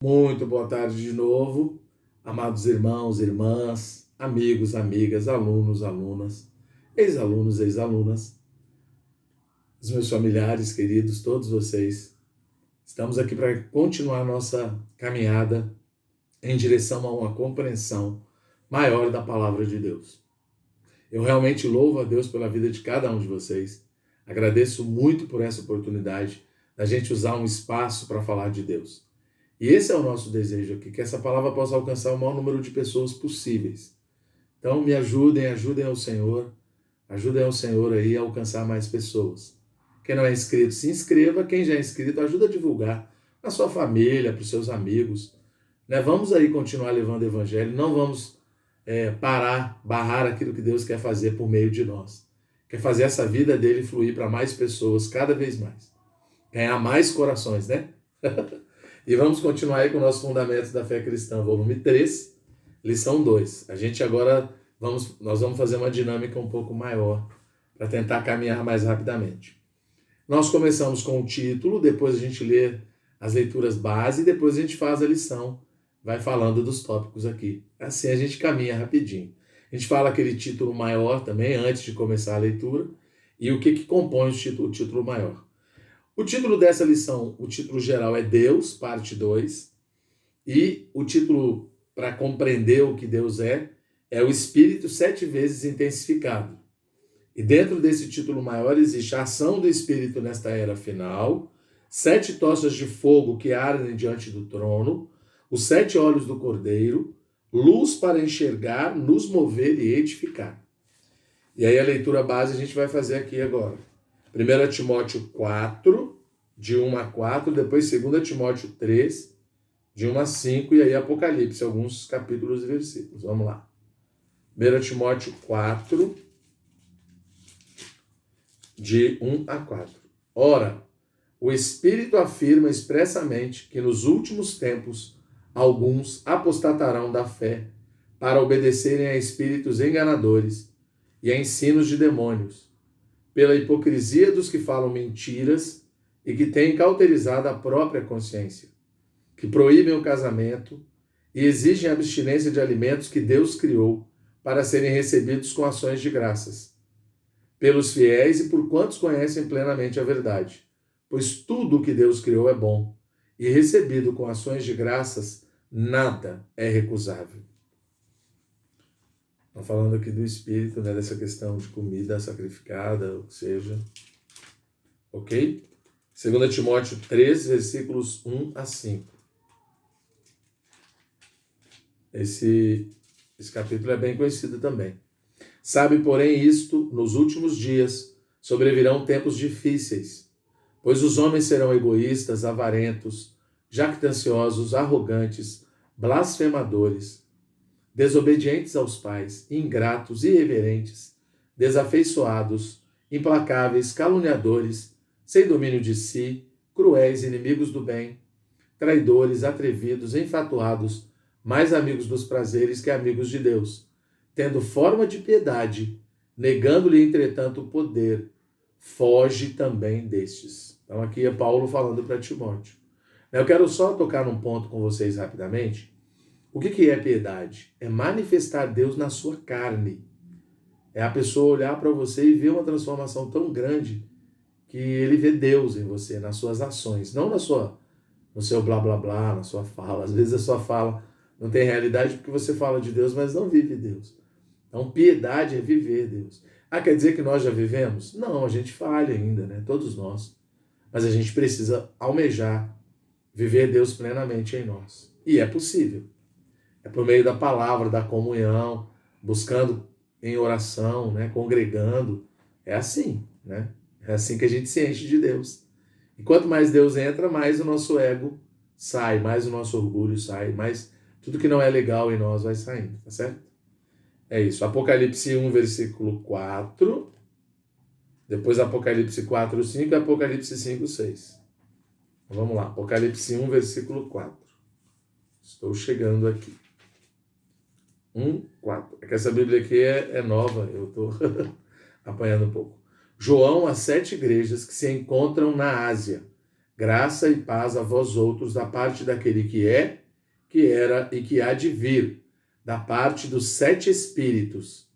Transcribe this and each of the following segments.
Muito boa tarde de novo, amados irmãos, irmãs, amigos, amigas, alunos, alunas, ex-alunos, ex-alunas, os meus familiares queridos, todos vocês. Estamos aqui para continuar nossa caminhada em direção a uma compreensão maior da palavra de Deus. Eu realmente louvo a Deus pela vida de cada um de vocês. Agradeço muito por essa oportunidade da gente usar um espaço para falar de Deus. E esse é o nosso desejo aqui, que essa palavra possa alcançar o maior número de pessoas possíveis. Então me ajudem ajudem ao Senhor aí a alcançar mais pessoas. Quem não é inscrito, se inscreva. Quem já é inscrito, ajuda a divulgar na sua família, para os seus amigos. Né? Vamos aí continuar levando o evangelho, não vamos barrar aquilo que Deus quer fazer por meio de nós. Quer fazer essa vida dele fluir para mais pessoas, cada vez mais. Ganhar mais corações, né? E vamos continuar aí com o nosso Fundamentos da Fé Cristã, volume 3, lição 2. A gente agora, nós vamos fazer uma dinâmica um pouco maior, para tentar caminhar mais rapidamente. Nós começamos com o título, depois a gente lê as leituras base, e depois a gente faz a lição, vai falando dos tópicos aqui. Assim a gente caminha rapidinho. A gente fala aquele título maior também, antes de começar a leitura, e o que compõe o título maior. O título dessa lição, o título geral é Deus, parte 2, e o título para compreender o que Deus é o Espírito 7 vezes intensificado. E dentro desse título maior existe a ação do Espírito nesta era final, 7 tochas de fogo que ardem diante do trono, os 7 olhos do Cordeiro, luz para enxergar, nos mover e edificar. E aí a leitura base a gente vai fazer aqui agora. 1 Timóteo 4, de 1 a 4, depois 2 Timóteo 3, de 1 a 5, e aí Apocalipse, alguns capítulos e versículos. Vamos lá. 1 Timóteo 4, de 1 a 4. Ora, o Espírito afirma expressamente que nos últimos tempos alguns apostatarão da fé para obedecerem a espíritos enganadores e a ensinos de demônios, pela hipocrisia dos que falam mentiras e que têm cauterizado a própria consciência, que proíbem o casamento e exigem a abstinência de alimentos que Deus criou para serem recebidos com ações de graças, pelos fiéis e por quantos conhecem plenamente a verdade. Pois tudo o que Deus criou é bom, e recebido com ações de graças, nada é recusável. Estamos falando aqui do Espírito, né, dessa questão de comida sacrificada, ou seja, ok? 2 Timóteo 3, versículos 1 a 5. Esse capítulo é bem conhecido também. Sabe, porém, isto, nos últimos dias sobrevirão tempos difíceis, pois os homens serão egoístas, avarentos, jactanciosos, arrogantes, blasfemadores, desobedientes aos pais, ingratos, irreverentes, desafeiçoados, implacáveis, caluniadores, sem domínio de si, cruéis, inimigos do bem, traidores, atrevidos, enfatuados, mais amigos dos prazeres que amigos de Deus, tendo forma de piedade, negando-lhe, entretanto, o poder. Foge também destes. Então aqui é Paulo falando para Timóteo. Eu quero só tocar num ponto com vocês rapidamente. O que é piedade? É manifestar Deus na sua carne. É a pessoa olhar para você e ver uma transformação tão grande que ele vê Deus em você, nas suas ações, não no seu blá blá blá, na sua fala. Às vezes a sua fala não tem realidade porque você fala de Deus, mas não vive Deus. Então piedade é viver Deus. Quer dizer que nós já vivemos? Não, a gente falha ainda, né? Todos nós. Mas a gente precisa almejar viver Deus plenamente em nós. E é possível. É por meio da palavra, da comunhão, buscando em oração, né? Congregando. É assim, né? É assim que a gente se enche de Deus. E quanto mais Deus entra, mais o nosso ego sai, mais o nosso orgulho sai, mais tudo que não é legal em nós vai saindo, tá certo? É isso. Apocalipse 1, versículo 4. Depois Apocalipse 4, 5 e Apocalipse 5, 6. Vamos lá. Apocalipse 1, versículo 4. Estou chegando aqui. 1, 4. É que essa Bíblia aqui é nova, eu estou apanhando um pouco. João, as 7 igrejas que se encontram na Ásia, graça e paz a vós outros da parte daquele que é, que era e que há de vir, da parte dos 7 espíritos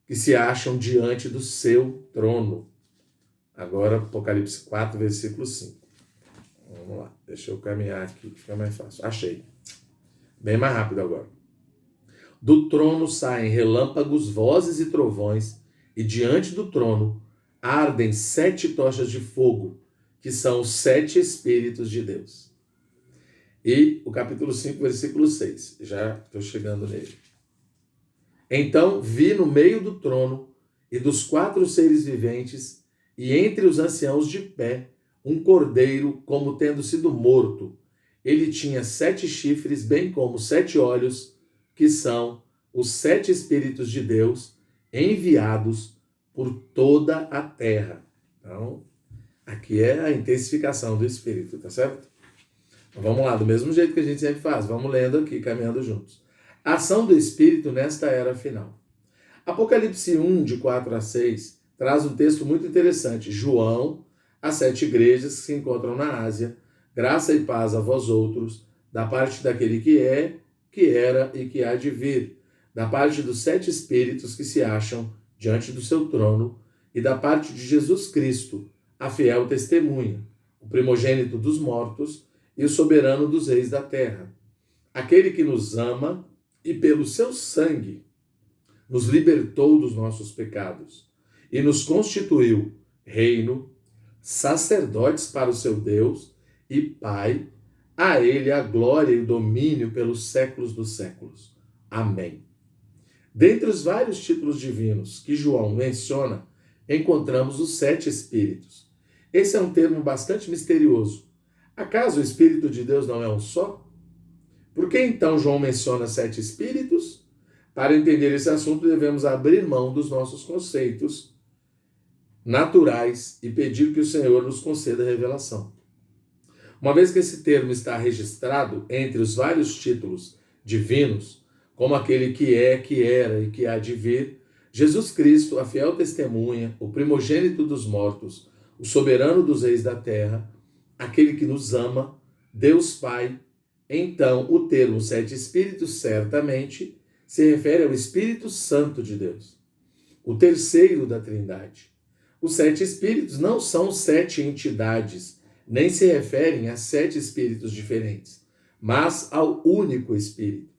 que se acham diante do seu trono. Agora, Apocalipse 4, versículo 5. Vamos lá, deixa eu caminhar aqui, que fica mais fácil. Achei. Bem mais rápido agora. Do trono saem relâmpagos, vozes e trovões, e diante do trono ardem 7 tochas de fogo, que são os 7 Espíritos de Deus. E o capítulo 5, versículo 6. Já estou chegando nele. Então vi no meio do trono e dos 4 seres viventes, e entre os anciãos de pé, um cordeiro como tendo sido morto. Ele tinha 7 chifres, bem como 7 olhos, que são os 7 Espíritos de Deus, enviados por toda a terra. Então, aqui é a intensificação do Espírito, tá certo? Então, vamos lá, do mesmo jeito que a gente sempre faz, vamos lendo aqui, caminhando juntos. A ação do Espírito nesta era final. Apocalipse 1, de 4 a 6, traz um texto muito interessante. João, as 7 igrejas que se encontram na Ásia, graça e paz a vós outros, da parte daquele que é, que era e que há de vir, da parte dos 7 Espíritos que se acham diante do seu trono, e da parte de Jesus Cristo, a fiel testemunha, o primogênito dos mortos e o soberano dos reis da terra, aquele que nos ama e pelo seu sangue nos libertou dos nossos pecados e nos constituiu reino, sacerdotes para o seu Deus e Pai, a ele a glória e o domínio pelos séculos dos séculos. Amém. Dentre os vários títulos divinos que João menciona, encontramos os 7 Espíritos. Esse é um termo bastante misterioso. Acaso o Espírito de Deus não é um só? Por que então João menciona 7 Espíritos? Para entender esse assunto, devemos abrir mão dos nossos conceitos naturais e pedir que o Senhor nos conceda revelação. Uma vez que esse termo está registrado entre os vários títulos divinos, como aquele que é, que era e que há de vir, Jesus Cristo, a fiel testemunha, o primogênito dos mortos, o soberano dos reis da terra, aquele que nos ama, Deus Pai, então o termo 7 Espíritos certamente se refere ao Espírito Santo de Deus, o terceiro da Trindade. Os 7 Espíritos não são 7 entidades, nem se referem a 7 Espíritos diferentes, mas ao único Espírito.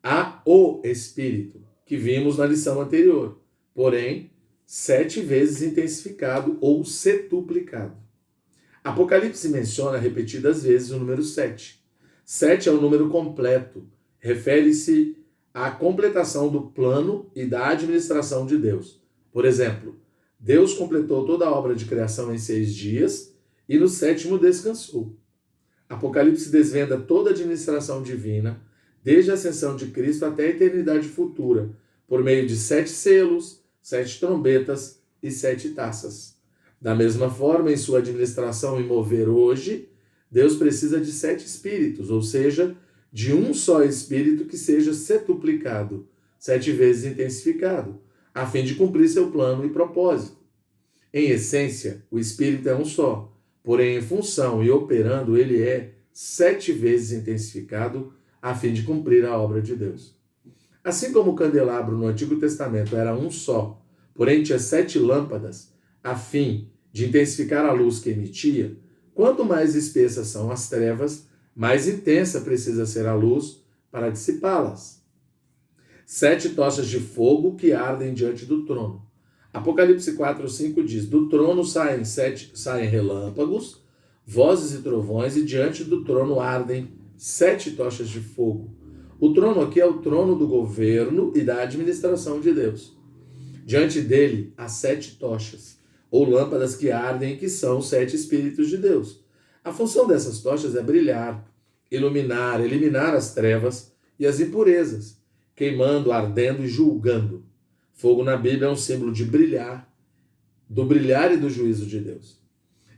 Há o Espírito, que vimos na lição anterior, porém, 7 vezes intensificado ou setuplicado. Apocalipse menciona repetidas vezes o número 7. 7 é o número completo, refere-se à completação do plano e da administração de Deus. Por exemplo, Deus completou toda a obra de criação em 6 dias e no 7º descansou. Apocalipse desvenda toda a administração divina, desde a ascensão de Cristo até a eternidade futura, por meio de 7 selos, 7 trombetas e 7 taças. Da mesma forma, em sua administração e mover hoje, Deus precisa de 7 espíritos, ou seja, de um só espírito que seja setuplicado, 7 vezes intensificado, a fim de cumprir seu plano e propósito. Em essência, o espírito é um só, porém em função e operando ele é 7 vezes intensificado, a fim de cumprir a obra de Deus. Assim como o candelabro no Antigo Testamento era um só, porém tinha 7 lâmpadas, a fim de intensificar a luz que emitia, quanto mais espessas são as trevas, mais intensa precisa ser a luz para dissipá-las. 7 tochas de fogo que ardem diante do trono. Apocalipse 4:5 diz: do trono saem relâmpagos, vozes e trovões, e diante do trono ardem 7 tochas de fogo. O trono aqui é o trono do governo e da administração de Deus. Diante dele há 7 tochas, ou lâmpadas que ardem, que são os 7 Espíritos de Deus. A função dessas tochas é brilhar, iluminar, eliminar as trevas e as impurezas, queimando, ardendo e julgando. Fogo na Bíblia é um símbolo de brilhar, do brilhar e do juízo de Deus.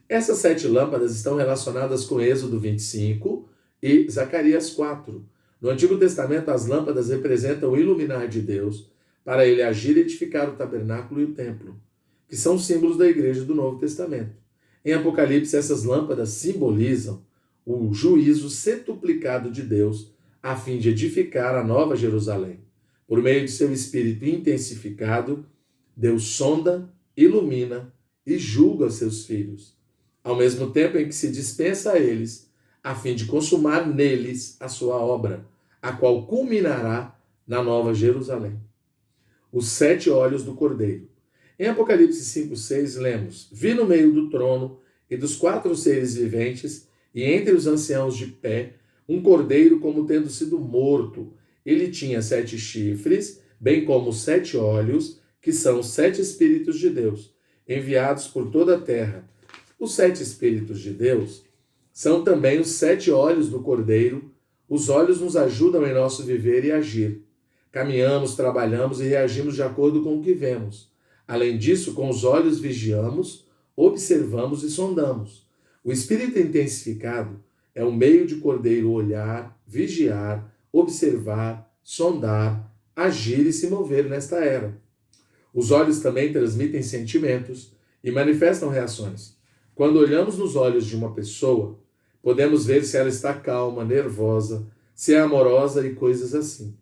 Essas 7 lâmpadas estão relacionadas com Êxodo 25 e Zacarias 4. No Antigo Testamento, as lâmpadas representam o iluminar de Deus para ele agir e edificar o tabernáculo e o templo, que são símbolos da igreja do Novo Testamento. Em Apocalipse, essas lâmpadas simbolizam o juízo setuplicado de Deus a fim de edificar a nova Jerusalém. Por meio de seu espírito intensificado, Deus sonda, ilumina e julga seus filhos, ao mesmo tempo em que se dispensa a eles, a fim de consumar neles a sua obra, a qual culminará na nova Jerusalém. Os 7 olhos do Cordeiro. Em Apocalipse 5:6 lemos: Vi no meio do trono e dos 4 seres viventes, e entre os anciãos de pé, um cordeiro como tendo sido morto. Ele tinha 7 chifres, bem como 7 olhos, que são os 7 Espíritos de Deus, enviados por toda a terra. Os 7 Espíritos de Deus são também os 7 olhos do Cordeiro. Os olhos nos ajudam em nosso viver e agir. Caminhamos, trabalhamos e reagimos de acordo com o que vemos. Além disso, com os olhos vigiamos, observamos e sondamos. O espírito intensificado é o meio de Cordeiro olhar, vigiar, observar, sondar, agir e se mover nesta era. Os olhos também transmitem sentimentos e manifestam reações. Quando olhamos nos olhos de uma pessoa, podemos ver se ela está calma, nervosa, se é amorosa e coisas assim.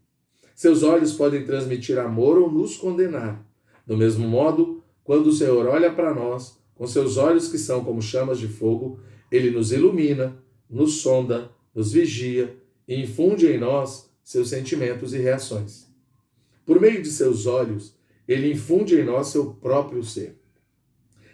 Seus olhos podem transmitir amor ou nos condenar. Do mesmo modo, quando o Senhor olha para nós, com seus olhos que são como chamas de fogo, ele nos ilumina, nos sonda, nos vigia e infunde em nós seus sentimentos e reações. Por meio de seus olhos, ele infunde em nós seu próprio ser.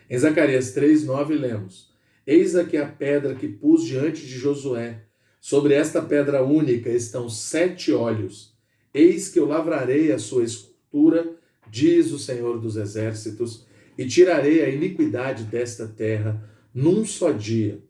Em Zacarias 3:9 lemos: Eis aqui a pedra que pus diante de Josué. Sobre esta pedra única estão 7 olhos. Eis que eu lavrarei a sua escultura, diz o Senhor dos Exércitos, e tirarei a iniquidade desta terra num só dia.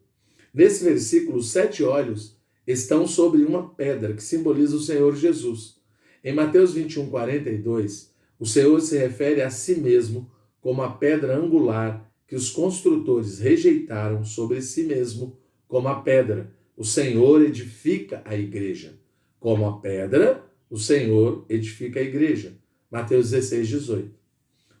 Nesse versículo, os 7 olhos estão sobre uma pedra que simboliza o Senhor Jesus. Em Mateus 21:42, o Senhor se refere a si mesmo como a pedra angular que os construtores rejeitaram sobre si mesmo como a pedra. O Senhor edifica a igreja. Como a pedra, o Senhor edifica a igreja. Mateus 16:18.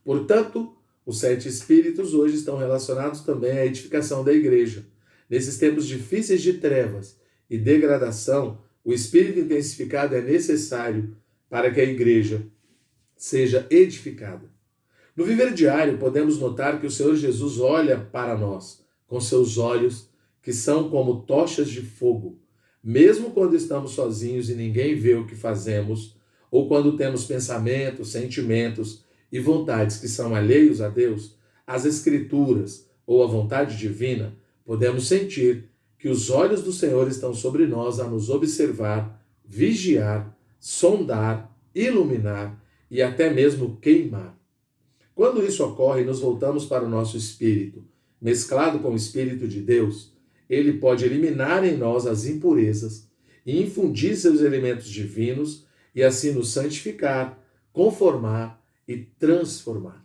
Portanto, os 7 Espíritos hoje estão relacionados também à edificação da igreja. Nesses tempos difíceis de trevas e degradação, o Espírito intensificado é necessário para que a igreja seja edificada. No viver diário, podemos notar que o Senhor Jesus olha para nós com seus olhos, que são como tochas de fogo. Mesmo quando estamos sozinhos e ninguém vê o que fazemos, ou quando temos pensamentos, sentimentos e vontades que são alheios a Deus, as Escrituras ou a vontade divina, podemos sentir que os olhos do Senhor estão sobre nós a nos observar, vigiar, sondar, iluminar e até mesmo queimar. Quando isso ocorre, nos voltamos para o nosso espírito, mesclado com o Espírito de Deus, ele pode eliminar em nós as impurezas e infundir seus elementos divinos e assim nos santificar, conformar e transformar.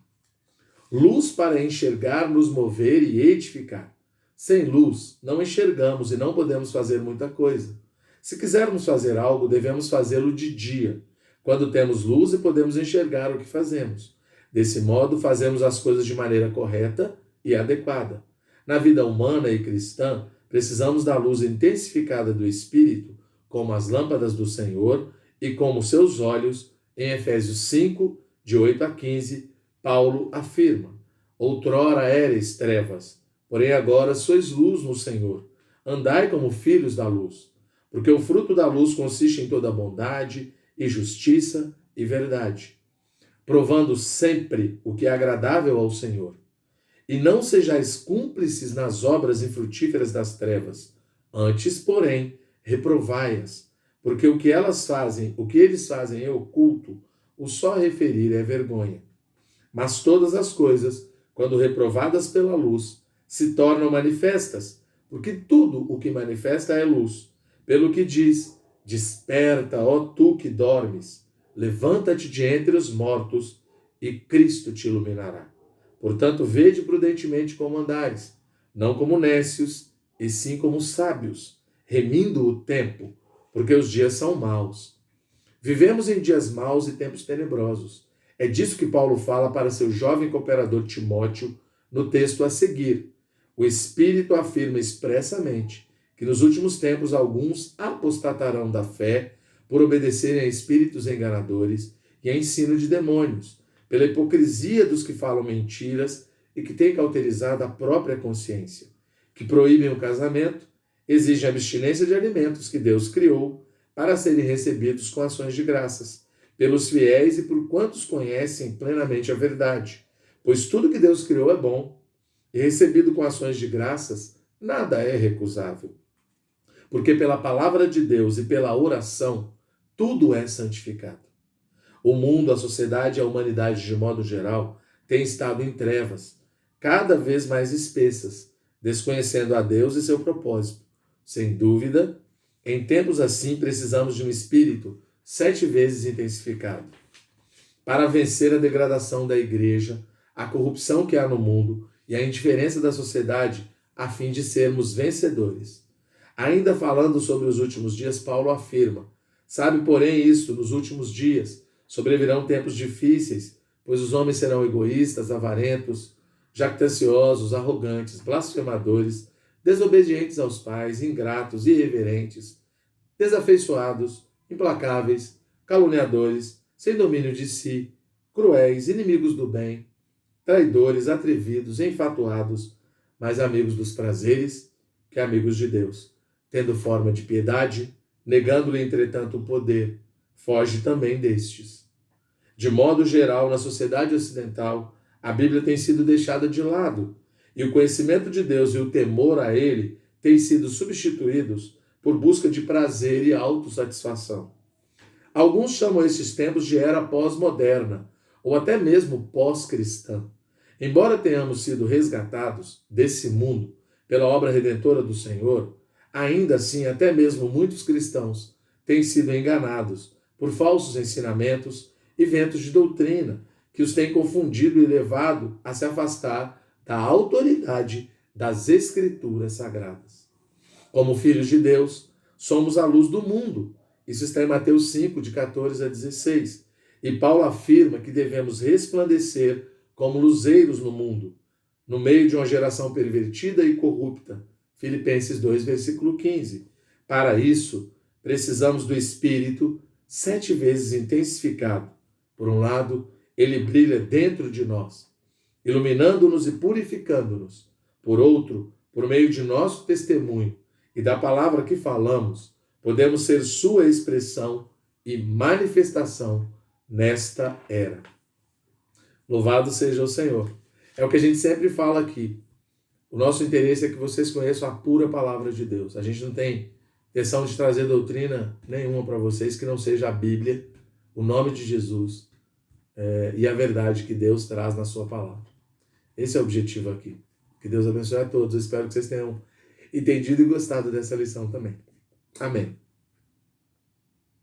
Luz para enxergar, nos mover e edificar. Sem luz, não enxergamos e não podemos fazer muita coisa. Se quisermos fazer algo, devemos fazê-lo de dia, quando temos luz e podemos enxergar o que fazemos. Desse modo, fazemos as coisas de maneira correta e adequada. Na vida humana e cristã, precisamos da luz intensificada do Espírito, como as lâmpadas do Senhor e como seus olhos. Em Efésios 5, de 8 a 15, Paulo afirma: Outrora éreis trevas, porém agora sois luz no Senhor. Andai como filhos da luz, porque o fruto da luz consiste em toda bondade e justiça e verdade, provando sempre o que é agradável ao Senhor. E não sejais cúmplices nas obras infrutíferas das trevas, antes, porém, reprovai-as, porque o que eles fazem em oculto, o só referir é vergonha. Mas todas as coisas, quando reprovadas pela luz, se tornam manifestas, porque tudo o que manifesta é luz. Pelo que diz: Desperta, ó tu que dormes, levanta-te de entre os mortos, e Cristo te iluminará. Portanto, vede prudentemente como andais, não como nécios, e sim como sábios, remindo o tempo, porque os dias são maus. Vivemos em dias maus e tempos tenebrosos. É disso que Paulo fala para seu jovem cooperador Timóteo no texto a seguir. O Espírito afirma expressamente que nos últimos tempos alguns apostatarão da fé por obedecerem a espíritos enganadores e a ensino de demônios, pela hipocrisia dos que falam mentiras e que têm cauterizado a própria consciência, que proíbem o casamento, exigem abstinência de alimentos que Deus criou para serem recebidos com ações de graças, pelos fiéis e por quantos conhecem plenamente a verdade, pois tudo que Deus criou é bom, e recebido com ações de graças, nada é recusável. Porque pela palavra de Deus e pela oração, tudo é santificado. O mundo, a sociedade e a humanidade, de modo geral, têm estado em trevas, cada vez mais espessas, desconhecendo a Deus e seu propósito. Sem dúvida, em tempos assim precisamos de um espírito 7 vezes intensificado para vencer a degradação da igreja, a corrupção que há no mundo e a indiferença da sociedade, a fim de sermos vencedores. Ainda falando sobre os últimos dias, Paulo afirma: sabe, porém, isto, nos últimos dias sobrevirão tempos difíceis, pois os homens serão egoístas, avarentos, jactanciosos, arrogantes, blasfemadores, desobedientes aos pais, ingratos, irreverentes, desafeiçoados, implacáveis, caluniadores, sem domínio de si, cruéis, inimigos do bem, traidores, atrevidos, enfatuados, mais amigos dos prazeres que amigos de Deus, tendo forma de piedade, negando-lhe, entretanto, o poder, foge também destes. De modo geral, na sociedade ocidental, a Bíblia tem sido deixada de lado, e o conhecimento de Deus e o temor a Ele têm sido substituídos por busca de prazer e autossatisfação. Alguns chamam esses tempos de era pós-moderna, ou até mesmo pós-cristã. Embora tenhamos sido resgatados desse mundo pela obra redentora do Senhor, ainda assim, até mesmo muitos cristãos têm sido enganados por falsos ensinamentos e ventos de doutrina que os têm confundido e levado a se afastar da autoridade das Escrituras Sagradas. Como filhos de Deus, somos a luz do mundo. Isso está em Mateus 5, de 14 a 16. E Paulo afirma que devemos resplandecer como luzeiros no mundo, no meio de uma geração pervertida e corrupta. Filipenses 2, versículo 15. Para isso, precisamos do Espírito 7 vezes intensificado. Por um lado, ele brilha dentro de nós, iluminando-nos e purificando-nos. Por outro, por meio de nosso testemunho e da palavra que falamos, podemos ser sua expressão e manifestação nesta era. Louvado seja o Senhor. É o que a gente sempre fala aqui. O nosso interesse é que vocês conheçam a pura palavra de Deus. A gente não tem intenção de trazer doutrina nenhuma para vocês que não seja a Bíblia, o nome de Jesus e a verdade que Deus traz na sua palavra. Esse é o objetivo aqui. Que Deus abençoe a todos. Eu espero que vocês tenham entendido e gostado dessa lição também. Amém.